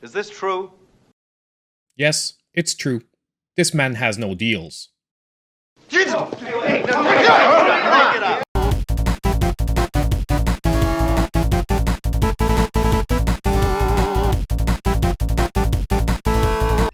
Is this true? Yes, it's true. This man has no deals. Hey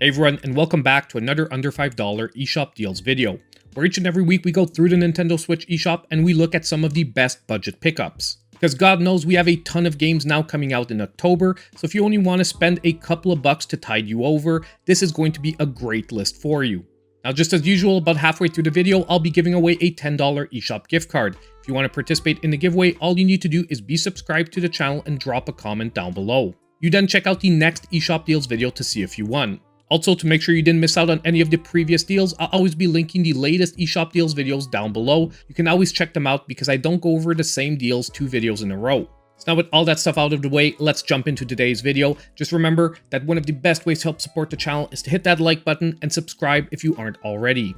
everyone, and welcome back to another under $5 eShop deals video, where each and every week we go through the Nintendo Switch eShop and we look at some of the best budget pickups. Because God knows we have a ton of games now coming out in October, so if you only want to spend a couple of bucks to tide you over, this is going to be a great list for you. Now just as usual, about halfway through the video, I'll be giving away a $10 eShop gift card. If you want to participate in the giveaway, all you need to do is be subscribed to the channel and drop a comment down below. You then check out the next eShop deals video to see if you won. Also, to make sure you didn't miss out on any of the previous deals, I'll always be linking the latest eShop deals videos down below. You can always check them out because I don't go over the same deals 2 videos in a row. So now with all that stuff out of the way, let's jump into today's video. Just remember that one of the best ways to help support the channel is to hit that like button and subscribe if you aren't already.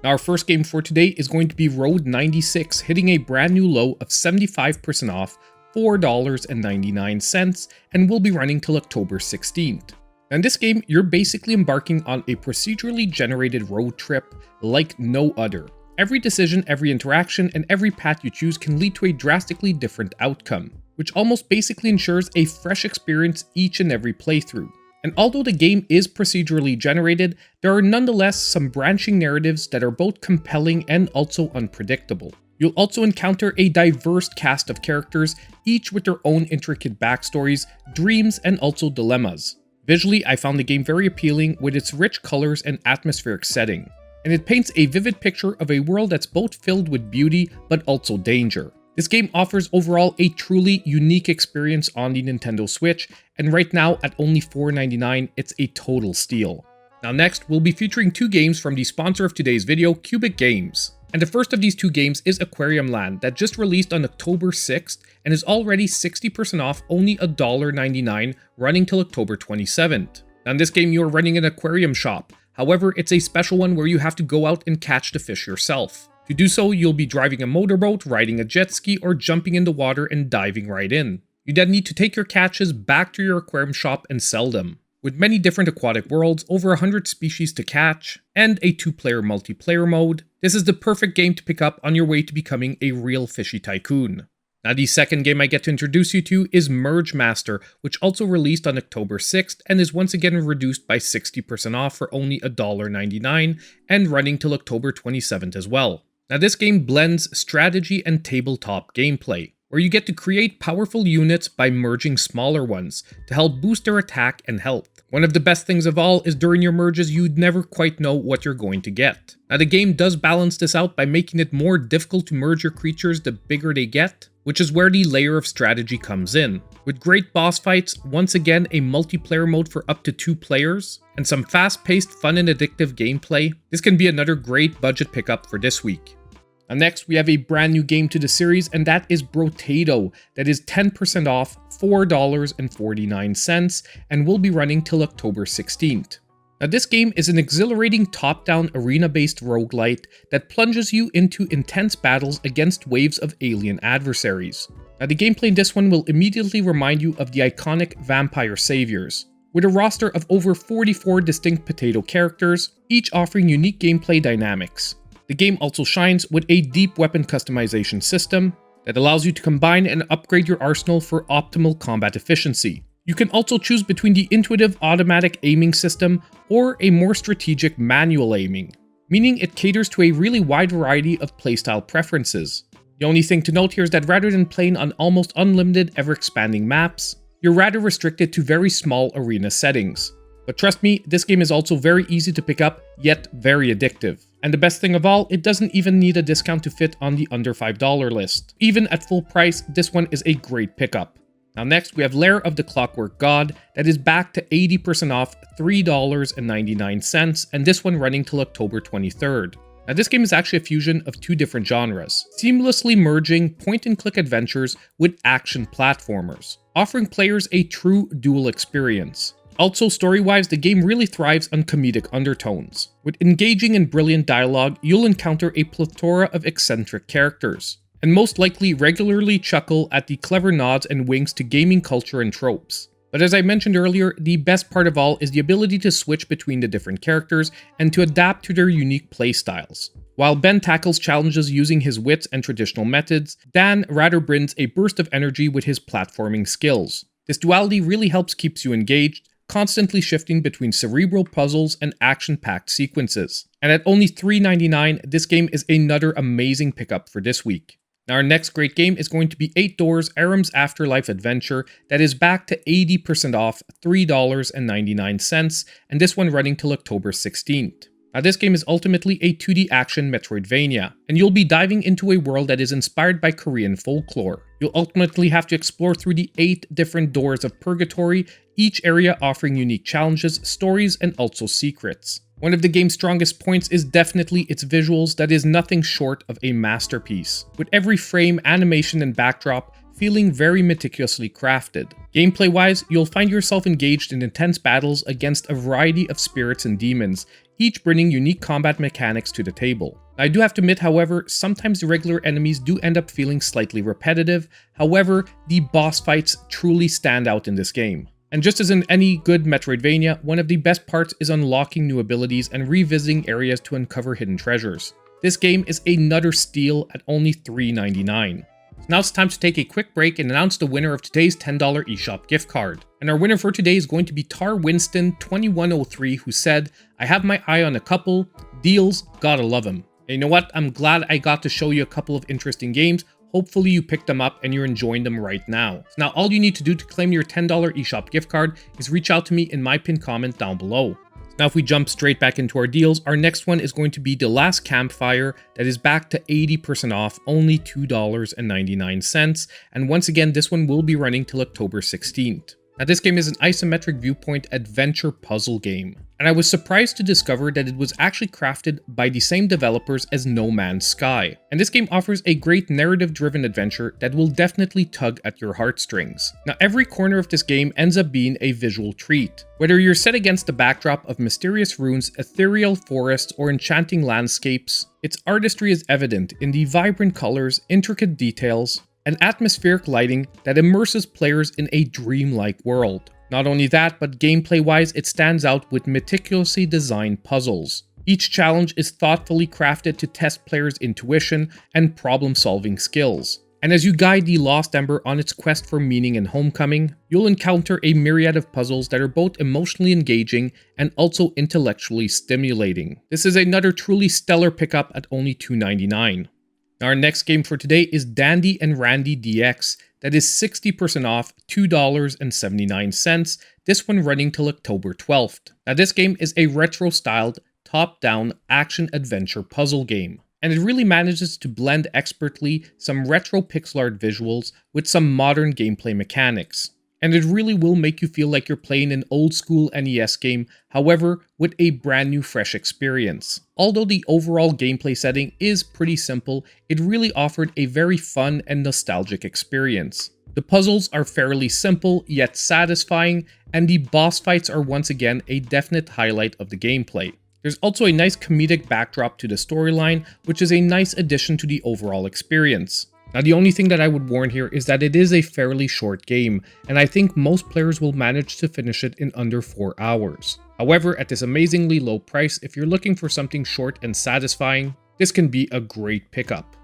Now our first game for today is going to be Road 96, hitting a brand new low of 75% off, $4.99, and will be running till October 16th. In this game, you're basically embarking on a procedurally generated road trip like no other. Every decision, every interaction, and every path you choose can lead to a drastically different outcome, which almost basically ensures a fresh experience each and every playthrough. And although the game is procedurally generated, there are nonetheless some branching narratives that are both compelling and also unpredictable. You'll also encounter a diverse cast of characters, each with their own intricate backstories, dreams, and also dilemmas. Visually, I found the game very appealing with its rich colors and atmospheric setting, and it paints a vivid picture of a world that's both filled with beauty but also danger. This game offers overall a truly unique experience on the Nintendo Switch, and right now at only $4.99, it's a total steal. Now next, we'll be featuring 2 games from the sponsor of today's video, Cubic Games. And the first of these 2 games is Aquarium Land, that just released on October 6th and is already 60% off, only $1.99, running till October 27th. Now in this game you are running an aquarium shop, however it's a special one where you have to go out and catch the fish yourself. To do so, you'll be driving a motorboat, riding a jet ski, or jumping in the water and diving right in. You then need to take your catches back to your aquarium shop and sell them. With many different aquatic worlds, over 100 species to catch, and a 2-player multiplayer mode, this is the perfect game to pick up on your way to becoming a real fishy tycoon. Now the second game I get to introduce you to is Merge Master, which also released on October 6th and is once again reduced by 60% off for only $1.99 and running till October 27th as well. Now this game blends strategy and tabletop gameplay, where you get to create powerful units by merging smaller ones to help boost their attack and health. One of the best things of all is during your merges you'd never quite know what you're going to get. Now the game does balance this out by making it more difficult to merge your creatures the bigger they get, which is where the layer of strategy comes in. With great boss fights, once again a multiplayer mode for up to 2 players, and some fast-paced, fun and addictive gameplay, this can be another great budget pickup for this week. And next, we have a brand new game to the series, and that is Brotato, that is 10% off, $4.49, and will be running till October 16th. Now this game is an exhilarating top-down arena-based roguelite that plunges you into intense battles against waves of alien adversaries. Now the gameplay in this one will immediately remind you of the iconic Vampire Saviors, with a roster of over 44 distinct potato characters, each offering unique gameplay dynamics. The game also shines with a deep weapon customization system that allows you to combine and upgrade your arsenal for optimal combat efficiency. You can also choose between the intuitive automatic aiming system or a more strategic manual aiming, meaning it caters to a really wide variety of playstyle preferences. The only thing to note here is that rather than playing on almost unlimited ever-expanding maps, you're rather restricted to very small arena settings. But trust me, this game is also very easy to pick up, yet very addictive. And the best thing of all, it doesn't even need a discount to fit on the under $5 list. Even at full price, this one is a great pickup. Now next, we have Lair of the Clockwork God, that is back to 80% off, $3.99, and this one running till October 23rd. Now this game is actually a fusion of 2 different genres, seamlessly merging point-and-click adventures with action platformers, offering players a true dual experience. Also, story-wise, the game really thrives on comedic undertones. With engaging and brilliant dialogue, you'll encounter a plethora of eccentric characters, and most likely regularly chuckle at the clever nods and winks to gaming culture and tropes. But as I mentioned earlier, the best part of all is the ability to switch between the different characters and to adapt to their unique playstyles. While Ben tackles challenges using his wits and traditional methods, Dan rather brings a burst of energy with his platforming skills. This duality really helps keep you engaged, constantly shifting between cerebral puzzles and action-packed sequences. And at only $3.99, this game is another amazing pickup for this week. Now our next great game is going to be 8 Doors Arum's Afterlife adventure that is back to 80% off $3.99, and this one running till October 16th. Now this game is ultimately a 2D action Metroidvania, and you'll be diving into a world that is inspired by Korean folklore. You'll ultimately have to explore through the 8 different doors of purgatory, each area offering unique challenges, stories, and also secrets. One of the game's strongest points is definitely its visuals that is nothing short of a masterpiece, with every frame, animation, and backdrop feeling very meticulously crafted. Gameplay-wise, you'll find yourself engaged in intense battles against a variety of spirits and demons, each bringing unique combat mechanics to the table. I do have to admit, however, sometimes the regular enemies do end up feeling slightly repetitive. However, the boss fights truly stand out in this game. And just as in any good Metroidvania, one of the best parts is unlocking new abilities and revisiting areas to uncover hidden treasures. This game is another steal at only $3.99. So now it's time to take a quick break and announce the winner of today's $10 eShop gift card. And our winner for today is going to be Tar Winston 2103, who said, "I have my eye on a couple deals, gotta love them." And you know what? I'm glad I got to show you a couple of interesting games. Hopefully you picked them up and you're enjoying them right now. So now all you need to do to claim your $10 eShop gift card is reach out to me in my pinned comment down below. Now if we jump straight back into our deals, our next one is going to be the Last Campfire that is back to 80% off, only $2.99. And once again, this one will be running till October 16th. Now this game is an isometric viewpoint adventure puzzle game, and I was surprised to discover that it was actually crafted by the same developers as No Man's Sky. And this game offers a great narrative-driven adventure that will definitely tug at your heartstrings. Now every corner of this game ends up being a visual treat. Whether you're set against the backdrop of mysterious ruins, ethereal forests, or enchanting landscapes, its artistry is evident in the vibrant colors, intricate details, and atmospheric lighting that immerses players in a dreamlike world. Not only that, but gameplay-wise, it stands out with meticulously designed puzzles. Each challenge is thoughtfully crafted to test players' intuition and problem-solving skills. And as you guide the Lost Ember on its quest for meaning and homecoming, you'll encounter a myriad of puzzles that are both emotionally engaging and also intellectually stimulating. This is another truly stellar pickup at only $2.99. Our next game for today is Dandy and Randy DX that is 60% off, $2.79, this one running till October 12th. Now this game is a retro-styled, top-down action-adventure puzzle game, and it really manages to blend expertly some retro pixel art visuals with some modern gameplay mechanics. And it really will make you feel like you're playing an old-school NES game, however, with a brand new fresh experience. Although the overall gameplay setting is pretty simple, it really offered a very fun and nostalgic experience. The puzzles are fairly simple, yet satisfying, and the boss fights are once again a definite highlight of the gameplay. There's also a nice comedic backdrop to the storyline, which is a nice addition to the overall experience. Now the only thing that I would warn here is that it is a fairly short game, and I think most players will manage to finish it in under 4 hours. However, at this amazingly low price, if you're looking for something short and satisfying, this can be a great pickup.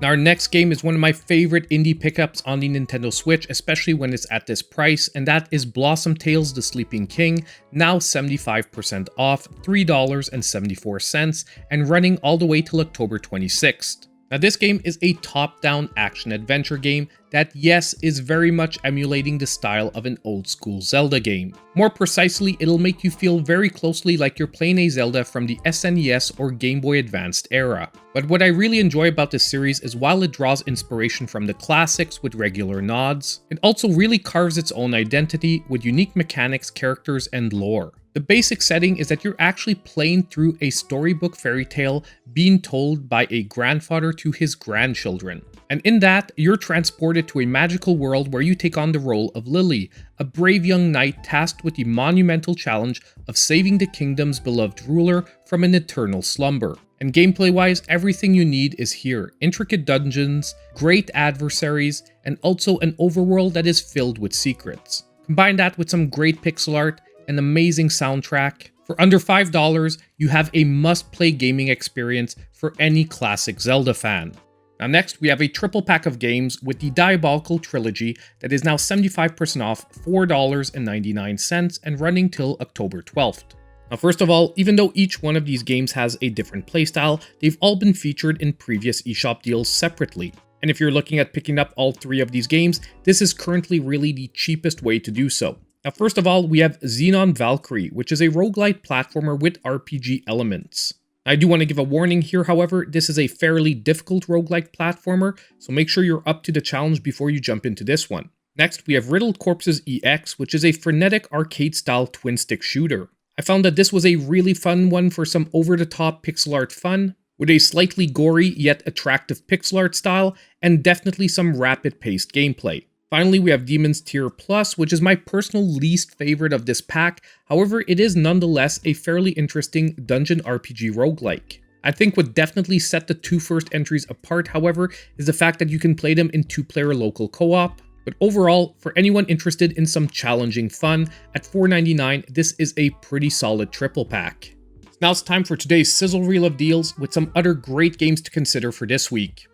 Now our next game is one of my favorite indie pickups on the Nintendo Switch, especially when it's at this price, and that is Blossom Tales: The Sleeping King, now 75% off, $3.74, and running all the way till October 26th. Now this game is a top-down action-adventure game that, yes, is very much emulating the style of an old-school Zelda game. More precisely, it'll make you feel very closely like you're playing a Zelda from the SNES or Game Boy Advanced era. But what I really enjoy about this series is while it draws inspiration from the classics with regular nods, it also really carves its own identity with unique mechanics, characters, and lore. The basic setting is that you're actually playing through a storybook fairy tale being told by a grandfather to his grandchildren. And in that, you're transported to a magical world where you take on the role of Lily, a brave young knight tasked with the monumental challenge of saving the kingdom's beloved ruler from an eternal slumber. And gameplay-wise, everything you need is here. Intricate dungeons, great adversaries, and also an overworld that is filled with secrets. Combine that with some great pixel art and amazing soundtrack. For under $5, you have a must-play gaming experience for any classic Zelda fan. Now next, we have a triple pack of games with the Diabolical Trilogy that is now 75% off $4.99 and running till October 12th. Now first of all, even though each one of these games has a different playstyle, they've all been featured in previous eShop deals separately. And if you're looking at picking up all three of these games, this is currently really the cheapest way to do so. Now first of all, we have Xenon Valkyrie, which is a roguelite platformer with RPG elements. I do want to give a warning here, however, this is a fairly difficult roguelike platformer, so make sure you're up to the challenge before you jump into this one. Next, we have Riddled Corpses EX, which is a frenetic arcade-style twin-stick shooter. I found that this was a really fun one for some over-the-top pixel art fun, with a slightly gory yet attractive pixel art style, and definitely some rapid-paced gameplay. Finally, we have Demon's Tier Plus, which is my personal least favorite of this pack, however it is nonetheless a fairly interesting dungeon RPG roguelike. I think what definitely set the two first entries apart, however, is the fact that you can play them in 2-player local co-op, but overall, for anyone interested in some challenging fun, at $4.99 this is a pretty solid triple pack. Now it's time for today's sizzle reel of deals with some other great games to consider for this week.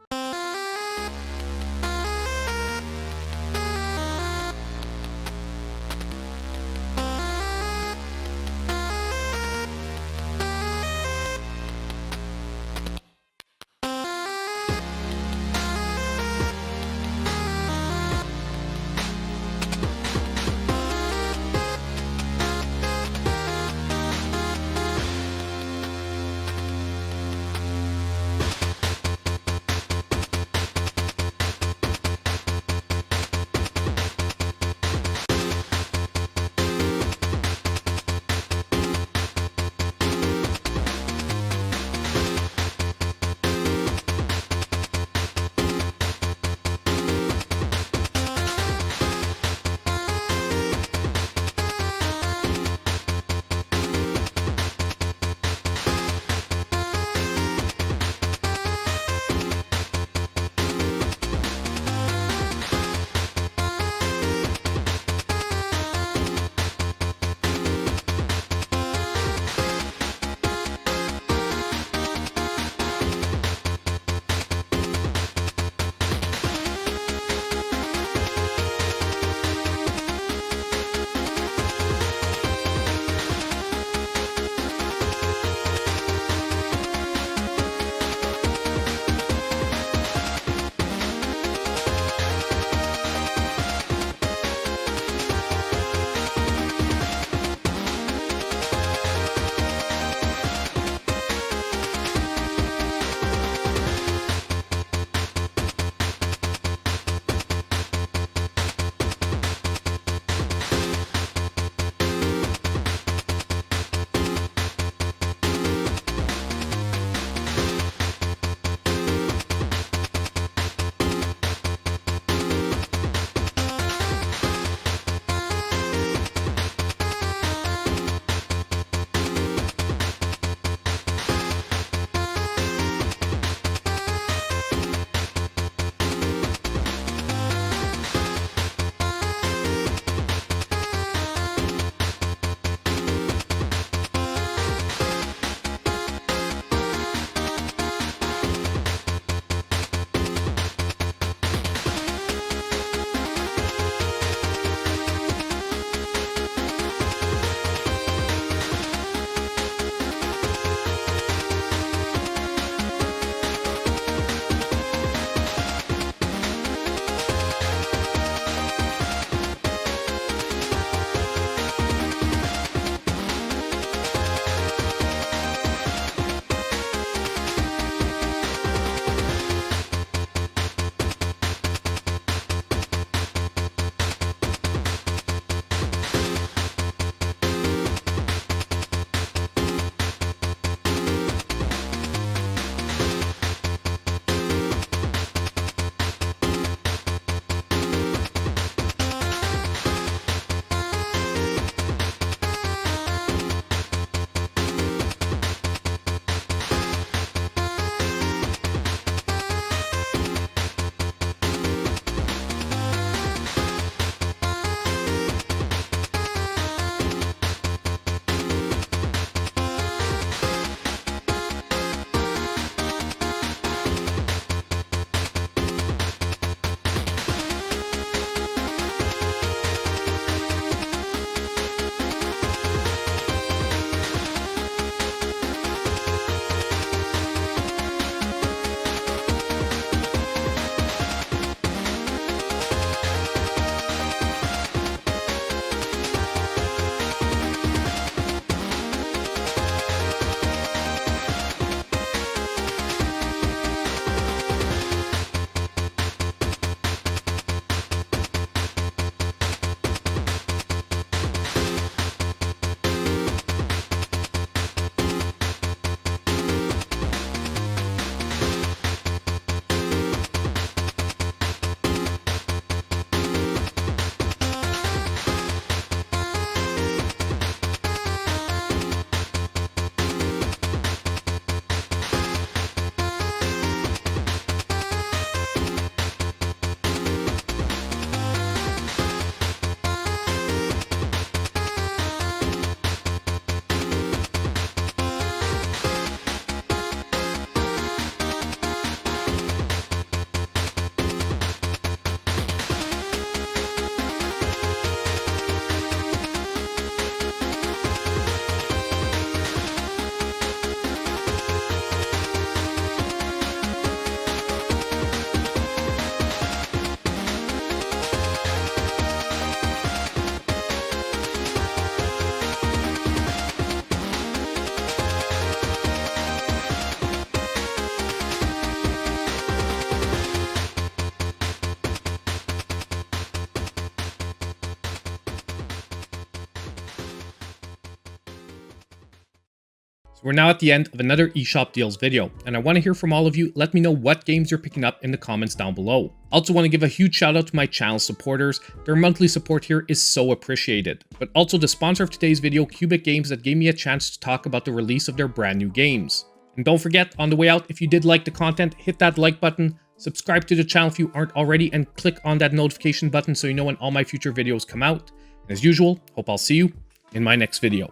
We're now at the end of another eShop deals video, and I want to hear from all of you. Let me know what games you're picking up in the comments down below. I also want to give a huge shout out to my channel supporters. Their monthly support here is so appreciated. But also the sponsor of today's video, Cubic Games, that gave me a chance to talk about the release of their brand new games. And don't forget, on the way out, if you did like the content, hit that like button, subscribe to the channel if you aren't already, and click on that notification button so you know when all my future videos come out. And as usual, hope I'll see you in my next video.